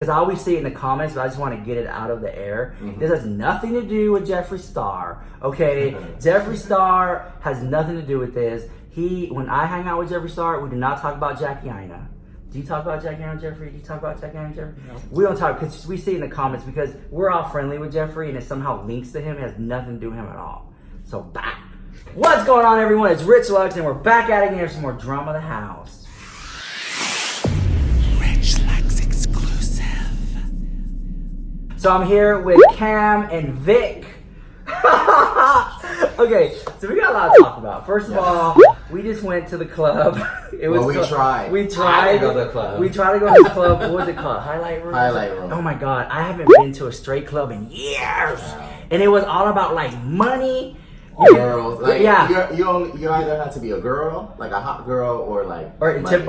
because I always see it in the comments, but I just want to get it out of the air. This has nothing to do with Jeffree Star, okay? Jeffree Star has nothing to do with this. When I hang out with Jeffree Star, we do not talk about JACKIEAINA. Do you talk about JACKIEAINA, Jeffree? Do you talk about JACKIEAINA, Jeffree? No. We don't talk, because we see it in the comments, because we're all friendly with Jeffree, and it somehow links to him. It has nothing to do with him at all. So, bye. What's going on, everyone? It's Rich Lux, and we're back at it again for some more Drama of the House. Rich Lux exclusive. So I'm here with Cam and Vic. Okay, so we got a lot to talk about. First of all, we just went to the club. We tried. We tried to go to the club. We tried to go to the club. What was it called? Highlight Room? Highlight Room. Oh my God, I haven't been to a straight club in years. And it was all about like money. Girls, like, you either had to be a girl, like a hot girl, or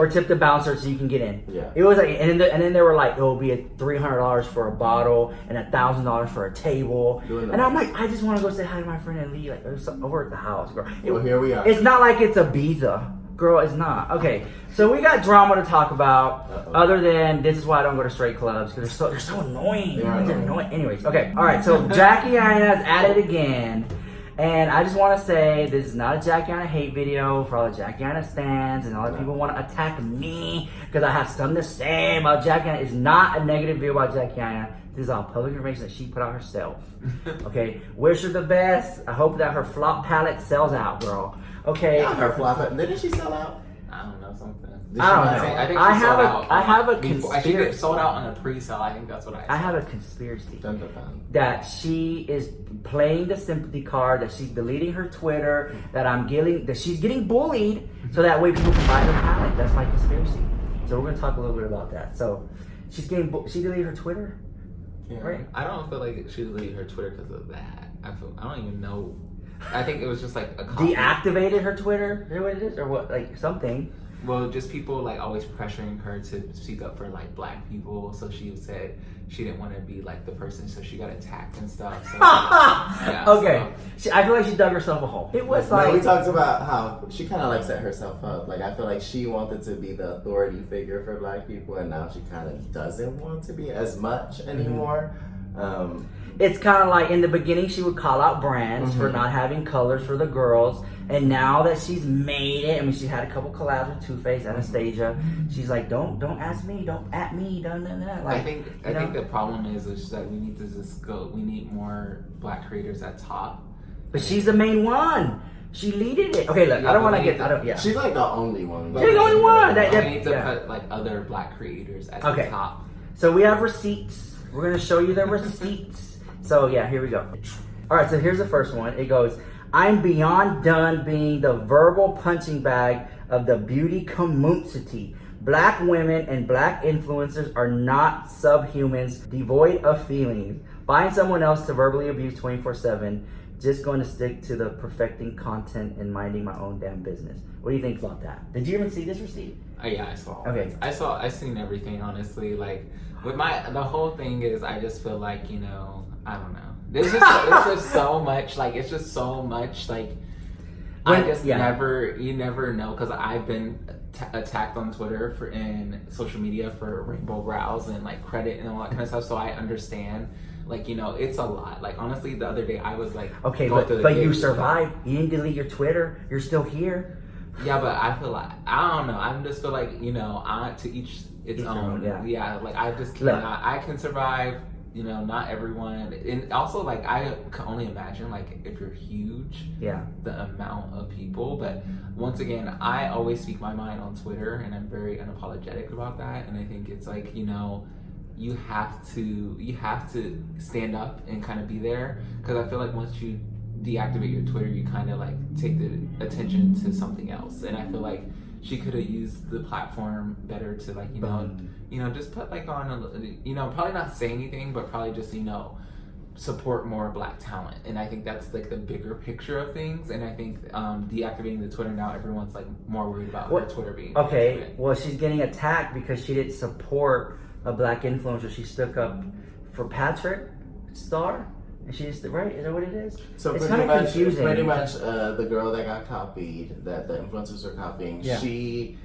tip the bouncer so you can get in. Yeah, it was like, and then they were like, it will be $300 for a bottle and $1,000 for a table. And I'm like, I just want to go say hi to my friend and leave. Like, over at the house, girl. Well, here we are. It's not like it's Ibiza, girl. It's not. Okay, so we got drama to talk about. Other than this is why I don't go to straight clubs, because they're so annoying. They're annoying. Anyways, okay, all right. So JACKIEAINA is at it again. And I just want to say, this is not a JACKIEAINA hate video for all the JACKIEAINA stands and all the people want to attack me because I have something to say about JACKIEAINA. It's not a negative video about JACKIEAINA. This is all public information that she put out herself. Okay? Wish her the best. I hope that her flop palette sells out, girl. Okay? Yeah, her flop palette. Didn't she sell out? I don't know, something. I don't know. I think she sold out. I have a conspiracy. She sold out on a pre-sale. I think that's what I said. I have a conspiracy that she is playing the sympathy card, that she's deleting her Twitter, that she's getting bullied, so that way people can buy her palette. That's my conspiracy. So we're gonna talk a little bit about that. So she deleted her Twitter, right? I don't feel like she deleted her Twitter because of that. I don't even know. I think it was just like a deactivated her Twitter. Is that what it is, or what? Like something. Well, just people like always pressuring her to speak up for like black people. So she said she didn't want to be like the person, so she got attacked and stuff. So, okay, so I feel like she dug herself a hole. It was like we talked about how she kind of like set herself up. Like I feel like she wanted to be the authority figure for black people, and now she kind of doesn't want to be as much anymore. It's kind of like in the beginning she would call out brands for not having colors for the girls, and now that she's made it, I mean, she had a couple collabs with Too Faced, Anastasia. She's like, don't ask me, don't at me, dun. Like, I think the problem is that we need to just go. We need more black creators at top. But she's the main one. She leaded it. Okay, look, I don't want to get. She's like the only one. She's the only one. We need to put like other black creators at the top. So we have receipts. We're gonna show you the receipts. So yeah, here we go. All right, so here's the first one. It goes, I'm beyond done being the verbal punching bag of the beauty community. Black women and black influencers are not subhumans, devoid of feelings. Find someone else to verbally abuse 24/7. Just going to stick to the perfecting content and minding my own damn business. What do you think about that? Did you even see this receipt? Yeah, I saw. Okay. I seen everything, honestly. Like, with the whole thing is, I just feel like, I don't know. It's just so much. Like, it's just so much. Like, you never know, because I've been attacked on Twitter and social media for rainbow brows and like credit and all that kind of stuff. So I understand. Like, it's a lot. Like, honestly, the other day I was like, okay, but you survived. You didn't delete your Twitter. You're still here. Yeah, but I feel like, I don't know. I just feel like, to each its own. Yeah, like I just cannot. I can survive. Not everyone. And also, like, I can only imagine, like, if you're huge, the amount of people. But once again, I always speak my mind on Twitter, and I'm very unapologetic about that. And I think it's like, you have to stand up and kind of be there, because I feel like once you deactivate your Twitter, you kind of like take the attention to something else. And I feel like she could have used the platform better to, like, just put like on probably not say anything, but probably just support more black talent. And I think that's like the bigger picture of things. And I think deactivating the Twitter, now everyone's like more worried about her Twitter being well, she's getting attacked because she didn't support a black influencer. She stuck up for Patrick Star, and she just, right? Is that what it is? So it's kind of confusing. Pretty much, the girl that got copied, that the influencers are copying, she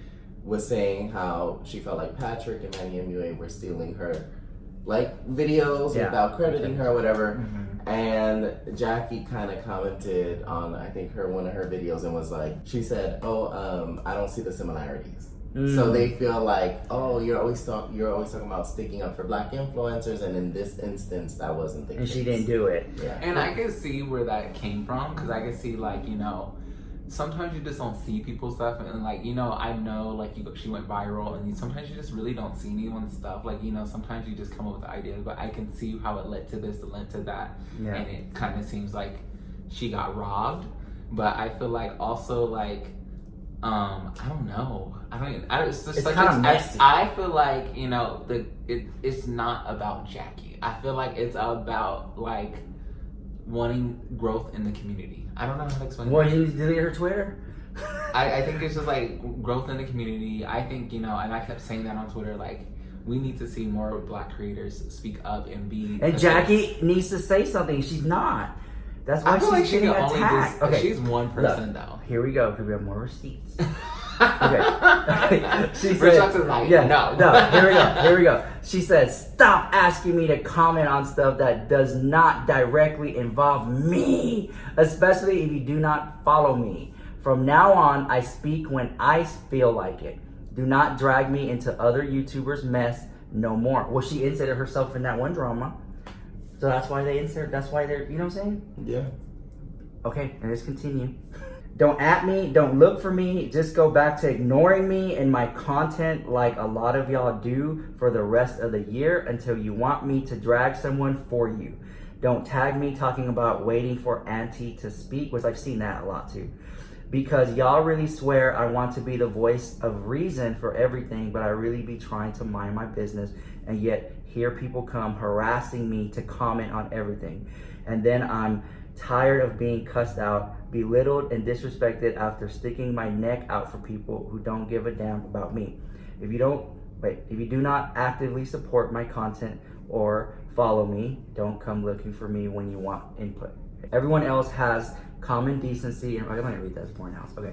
was saying how she felt like Patrick and Manny MUA were stealing her like videos without crediting her or whatever. Mm-hmm. And Jackie kind of commented on, I think, one of her videos and was like, she said, "Oh, I don't see the similarities." So they feel like, oh, you're always talking about sticking up for Black influencers, and in this instance, that wasn't the case. And she didn't do it. Yeah. And I can see where that came from, because I can see, like, you know, sometimes you just don't see people's stuff, and like, you know, I know, like, she went viral, and sometimes you just really don't see anyone's stuff. Like, you know, sometimes you just come up with ideas, but I can see how it led to this, it led to that, and it kind of seems like she got robbed. But I feel like also, like, I don't know. It's just kind of messy. I feel like, you know, it's not about Jackie. I feel like it's about, like, wanting growth in the community. I don't know how to explain. What, you delete her Twitter? I think it's just like growth in the community. I think, you know, and I kept saying that on Twitter, like, we need to see more Black creators speak up and be. And Jackie needs to say something. She's not. That's why she's getting attacked. Okay, she's one person though. Here we go. Because we have more receipts. Okay. She said, like, yeah, no. Here we go. She said, "Stop asking me to comment on stuff that does not directly involve me, especially if you do not follow me. From now on, I speak when I feel like it. Do not drag me into other YouTubers' mess no more." Well, she inserted herself in that one drama. So that's why that's why they're, you know what I'm saying? Yeah. Okay, and let's continue. "Don't at me, don't look for me, just go back to ignoring me and my content like a lot of y'all do for the rest of the year until you want me to drag someone for you. Don't tag me talking about waiting for Auntie to speak," which I've seen that a lot too. "Because y'all really swear I want to be the voice of reason for everything, but I really be trying to mind my business, and yet here people come harassing me to comment on everything. And then I'm tired of being cussed out, belittled, and disrespected after sticking my neck out for people who don't give a damn about me. If you do not actively support my content or follow me, don't come looking for me when you want input. Everyone else has common decency." And I'm gonna read that, it's boring house. Okay.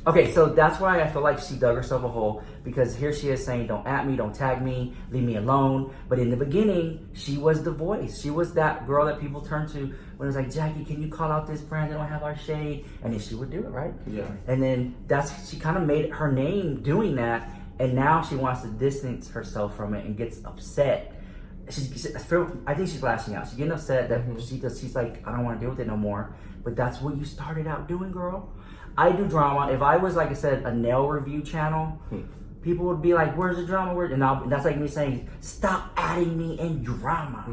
Okay, so that's why I feel like she dug herself a hole, because here she is saying, "Don't at me, don't tag me, leave me alone." But in the beginning, she was the voice. She was that girl that people turn to when it's like, "Jackie, can you call out this brand? They don't have our shade." And then she would do it, right? Yeah. And then she kind of made her name doing that, and now she wants to distance herself from it and gets upset. I think she's lashing out. She's getting upset that she's like, "I don't want to deal with it no more." But that's what you started out doing, girl. I do drama. If I was, like I said, a nail review channel, people would be like, "Where's the drama?" And that's like me saying, "Stop adding me in drama.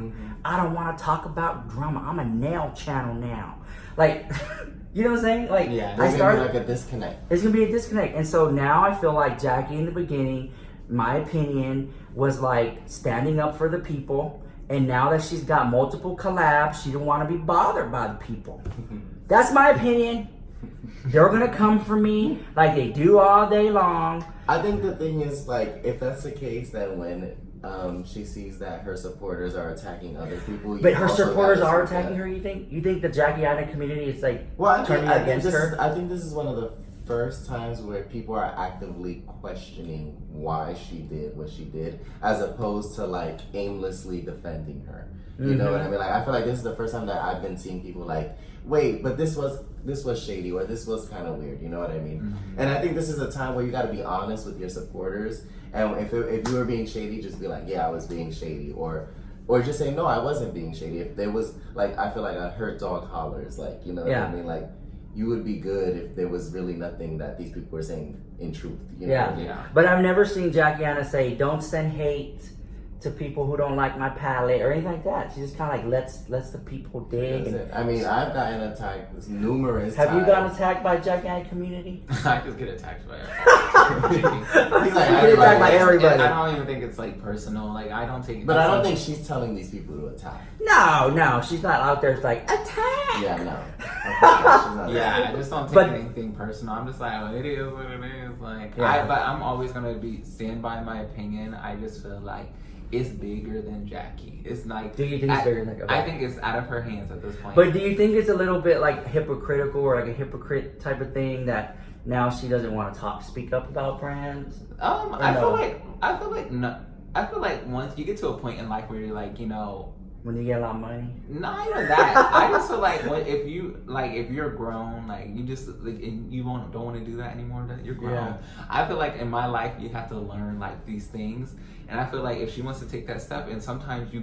I don't want to talk about drama. I'm a nail channel now." Like, you know what I'm saying? Like, yeah, there's gonna be like a disconnect. There's gonna be a disconnect. And so now I feel like Jackie in the beginning, my opinion, was like standing up for the people. And now that she's got multiple collabs, she don't want to be bothered by the people. That's my opinion. They're gonna come for me like they do all day long. I think the thing is, like, if that's the case, then when she sees that her supporters are attacking other people, but her supporters are attacking her. You think the JACKIEAINA community is like turning against her? I think this is one of the first times where people are actively questioning why she did what she did, as opposed to like aimlessly defending her. You know what I mean? Like, I feel like this is the first time that I've been seeing people like, "Wait, but this was shady," or "This was kind of weird." You know what I mean? And I think this is a time where you got to be honest with your supporters. And if you were being shady, just be like, "Yeah, I was being shady," or just say, "No, I wasn't being shady." If there was, like, I feel like a hurt dog hollers, like, you know what I mean? Like, you would be good if there was really nothing that these people were saying in truth. You know what I mean? Yeah. But I've never seen JACKIEAINA say, "Don't send hate to people who don't like my palette," or anything like that. She just kind of like lets the people dig. I mean, I've gotten attacked numerous times. Have you gotten attacked by JACKIEAINA community? I just get attacked by everybody. He's like, I get attacked by everybody. I don't even think it's like personal. Like, I don't take. But I don't think she's telling these people to attack. No, she's not out there. It's like, attack. Yeah, no. She's not I just don't take anything personal. I'm just like, well, it is what it is. Like, but I'm always gonna stand by my opinion. I just feel like it's bigger than Jackie. It's like, do you think it's bigger than? Okay. I think it's out of her hands at this point. But do you think it's a little bit like hypocritical, or like a hypocrite type of thing, that now she doesn't want to speak up about brands? I feel like no. I feel like once you get to a point in life where you're like, you know, when you get a lot of money. Not even that. I just feel like if you're grown, like you just like and you don't want to do that anymore. That you're grown. Yeah. I feel like in my life you have to learn like these things, and I feel like if she wants to take that step, and sometimes you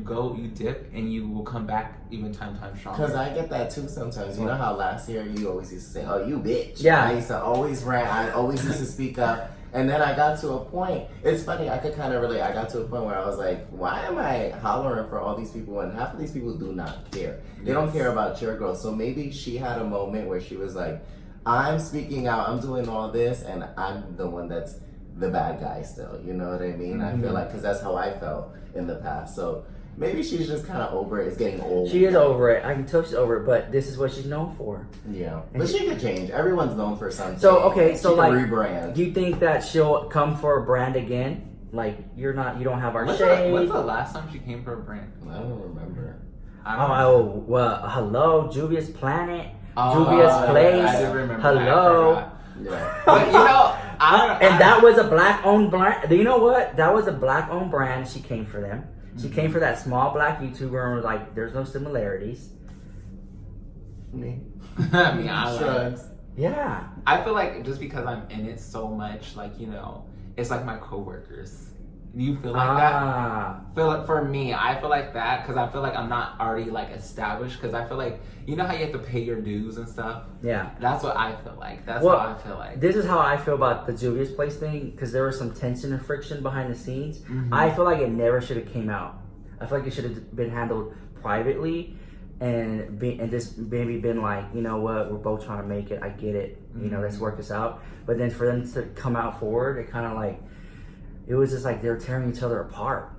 dip, and you will come back even 10 times stronger. Because I get that too sometimes. You know how last year you always used to say, "Oh, you bitch." Yeah. I used to always rant. I always used to speak up. And then I got to a point, it's funny, I could kind of relate. I got to a point where I was like, why am I hollering for all these people? And half of these people do not care. They don't care about your growth. So maybe she had a moment where she was like, I'm speaking out, I'm doing all this, and I'm the one that's the bad guy still. You know what I mean? I feel like, because that's how I felt in the past. So maybe she's just kind of over it. It's getting old. She is over it. I can tell she's over it, but this is what she's known for. Yeah. But she could change. Everyone's known for something. So, okay, so she like, can rebrand. do you think that she'll come for a brand again? Like, you don't have our shade. When's the last time she came for a brand? I don't remember. Well, hello, Juvia's Planet, Juvia's Place. I do remember. Hello. Yeah. But you know, that was a black-owned brand. Do you know what? That was a black-owned brand. She came for them. She came for that small black YouTuber and was like, there's no similarities. Me. I mean, I Yeah. I feel like just because I'm in it so much, like, you know, it's like my coworkers. You feel like that? Feel like for me, I feel like that because I feel like I'm not already like established. Because I feel like you know how you have to pay your dues and stuff. Yeah, that's what I feel like. That's what I feel like. This is how I feel about the Juvia's Place thing because there was some tension and friction behind the scenes. I feel like it never should have came out. I feel like it should have been handled privately and just maybe been like, you know what, we're both trying to make it. I get it. You know, let's work this out. But then for them to come out forward, it kind of like. It was just like they were tearing each other apart.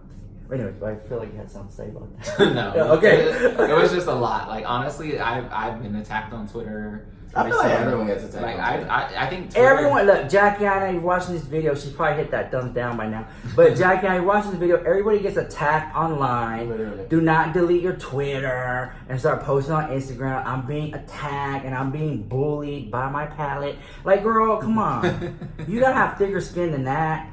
Anyways, I feel like you had something to say about that. No. Yeah, okay. It was just a lot. Like, honestly, I've been attacked on Twitter. I feel like everyone gets attacked like, on Twitter. I think Twitter... Everyone, look, Jackie, you're watching this video. She's probably hit that thumbs down by now. But Jackie, you're watching this video. Everybody gets attacked online. Literally. Do not delete your Twitter and start posting on Instagram. I'm being attacked and I'm being bullied by my palette. Like, girl, come on. You gotta have thicker skin than that.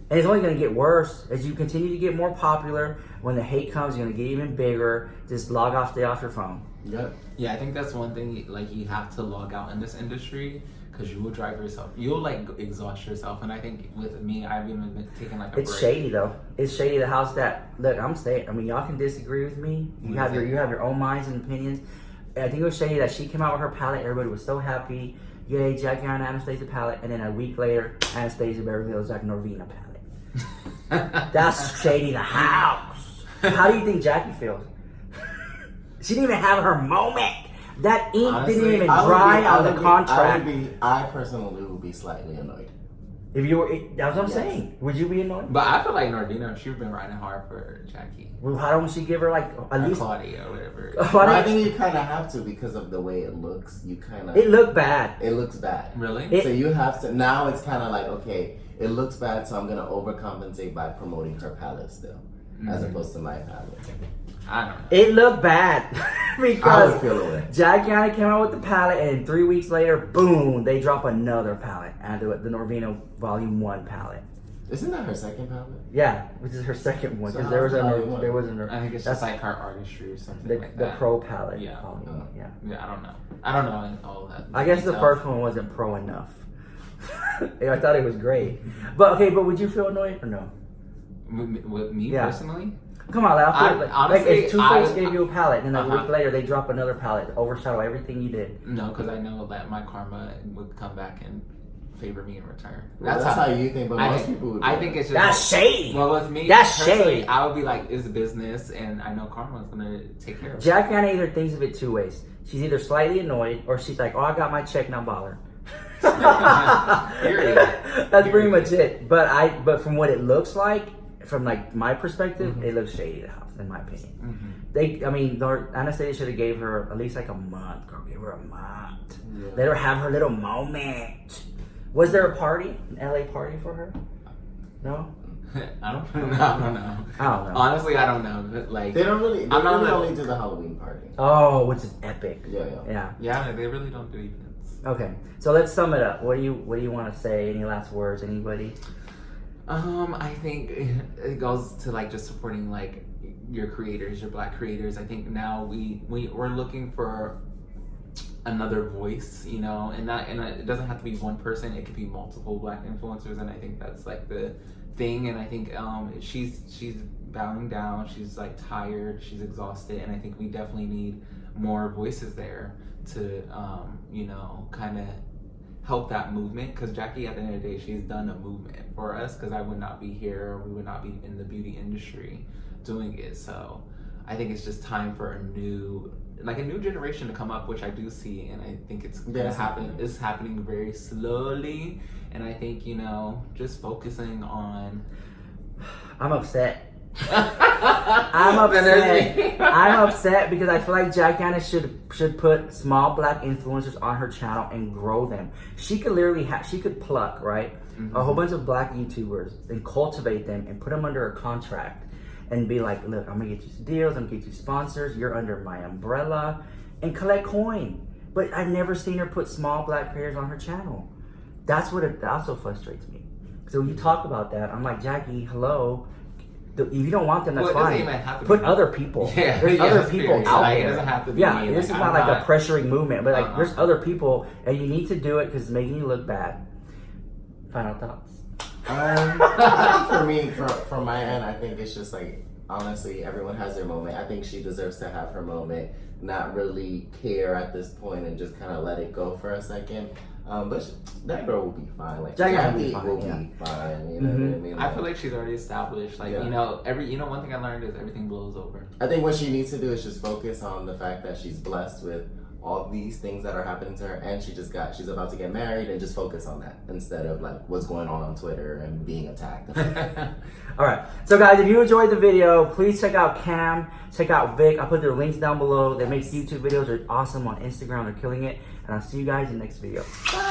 And it's only going to get worse as you continue to get more popular. When the hate comes, you're going to get even bigger. Just log off, stay off your phone. Yep. Yeah, I think that's one thing. Like, you have to log out in this industry because you will drive yourself. You'll like exhaust yourself. And I think with me, I've even been taking like a break. It's shady though. It's shady. The house that look, I'm saying. I mean, y'all can disagree with me. You have your own minds and opinions. I think it was shady that she came out with her palette. Everybody was so happy. Yay, JACKIEAINA Anastasia palette. And then a week later, Anastasia Beverly Hills Jack Norvina palette. That's shady the house. How do you think Jackie feels? She didn't even have her moment. That ink Honestly, didn't even dry on the contract. I personally would be slightly annoyed. If you were, that's what I'm saying. Would you be annoyed? But I feel like Nordina, she's been riding hard for Jackie. Well, why don't she give her like at least Claudia or whatever? Well, I think you kind of have to because of the way it looks. You kind of. It looked bad. It looks bad. Really? So you have to. Now it's kind of like, okay, it looks bad, so I'm gonna overcompensate by promoting her palette still, as opposed to my palette. I don't know. It looked bad I because would feel away. JACKIEAINA came out with the palette, and 3 weeks later, boom, they drop another palette, and the Norvina Volume 1 palette. Isn't that her second palette? Yeah, which is her second one So because how's there was a I think it's just like her artistry or something like the that. Pro palette. Yeah. Yeah. Yeah, I don't know. I don't know all that. I guess the first one wasn't pro enough. I thought it was great, but would you feel annoyed or no? With me personally? Come on, honestly, if Too Faced gave you a palette, and then a week later they drop another palette to overshadow everything you did. No, because I know that my karma would come back and favor me in return. Well, that's how you think, but most people would. I think it's just that's shady. Well, with me, that's shady. I would be like, it's business, and I know karma is gonna take care of it. JACKIEAINA either thinks of it two ways. She's either slightly annoyed, or she's like, "Oh, I got my check, now bother." That's pretty much it. But from what it looks like, from like my perspective, it looks shady. The house, in my opinion. Anastasia should have gave her at least like a month. Girl, give her a month. Yeah. Let her have her little moment. Was there a party, an LA party for her? No. I don't know. Honestly, I don't know. Like they don't really. They really only do the Halloween party. Oh, which is epic. Yeah. They really don't do events. Okay, so let's sum it up. What do you want to say? Any last words? Anybody? I think it goes to like just supporting like your creators, your Black creators. I think now we're looking for another voice, you know, and it doesn't have to be one person. It could be multiple Black influencers, and I think that's like the thing. And I think she's bowing down. She's like tired. She's exhausted, and I think we definitely need more voices there to you know, kind of help that movement, because Jackie, at the end of the day, she's done a movement for us, because I would not be here, we would not be in the beauty industry doing it. So I think it's just time for a new generation to come up, which I do see, and I think it's gonna happen. It's happening very slowly, and I think, you know, just focusing on. I'm upset. I'm upset. I'm upset because I feel like JACKIEAINA should put small Black influencers on her channel and grow them. She could literally she could pluck, right, a whole bunch of Black YouTubers and cultivate them and put them under a contract and be like, look, I'm gonna get you some deals, I'm gonna get you sponsors, you're under my umbrella, and collect coin. But I've never seen her put small Black creators on her channel. That's what it also frustrates me. So when you talk about that, I'm like, Jackie, hello. If you don't want them, that's fine. Put other people. Yeah, there's other people out like, there. It doesn't have to be me. This is not like a pressuring movement, but like there's other people, and you need to do it because it's making you look bad. Final thoughts. I think for me, from my end, I think it's just like, honestly, everyone has their moment. I think she deserves to have her moment, not really care at this point, and just kind of let it go for a second. But that girl will be fine. Like Jackie will be fine. You know what I mean? Like, I feel like she's already established. Like, you know, one thing I learned is everything blows over. I think what she needs to do is just focus on the fact that she's blessed with all these things that are happening to her, and she's about to get married, and just focus on that instead of like what's going on Twitter and being attacked. All right, so guys, if you enjoyed the video, please check out Cam, check out Vic. I'll put their links down below. They make YouTube videos. They're awesome on Instagram. They're killing it, and I'll see you guys in the next video. Bye.